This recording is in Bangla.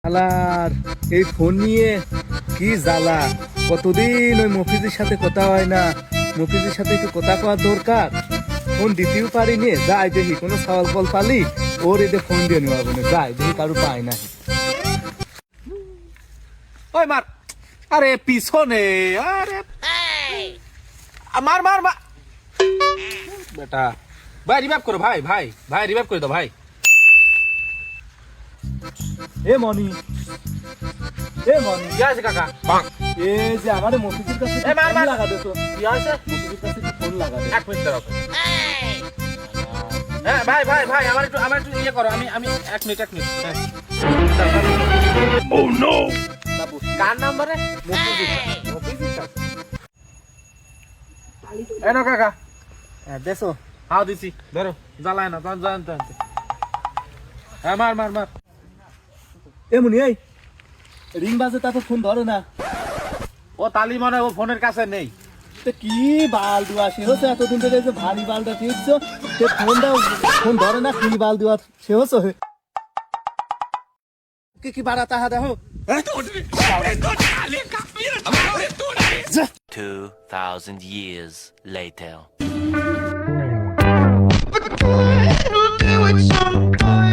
শালার এই ফোন নিয়ে কি জ্বালা, কতদিন ওই মফিজের সাথে কথা হয় না, মফিজের সাথে একটু কথা কওয়ার দরকার, ফোন দিতেও পারিনি। যাই দেখি কোনো সওয়াল কল পালি ওর এদের ফোন দিয়ে নেওয়া বলে, যাই দেখি কারো পাই না। ওই মার, আরে পিছনে, আরে মার মার মার বেটা, ভাই রিভাইভ করো, ভাই ভাই ভাই রিভাইভ করে দাও ভাই। এ মনি, এ মনি, কি আছে কাকা? এ যে আমার মফিজের কাছে এ মার, ফোন মার। লাগা দে তো, কি আছে? মফিজের কাছে ফোন লাগা দে। এক মিনিট দাঁড়াও। হ্যাঁ ভাই ভাই ভাই আমার একটু ইয়ে করো, আমি এক মিনিট হ্যাঁ। Oh no! কার নাম্বারে? মফিজের কাছে। এই নাও কাকা। হ্যাঁ দেছো, হাও দিছি, ধরো, জ্বালায় না, তখন জানতে আনতে। হ্যাঁ মার মার মার। এ মনি, এই রিং বাজে তা তো ফোন ধরে না। ও তালি মনে হয় ও ফোনের কাছে নেই। তো কি বাল দুয়া সে হচ্ছে, এতদিন থেকে যে ভারী বালটা ফিরছো, সে ফোন ধরে না, কি বাল দুয়া সে হচ্ছে কি বাড়া তাহা দেখো। 2,000 years later. We'll do it sometime.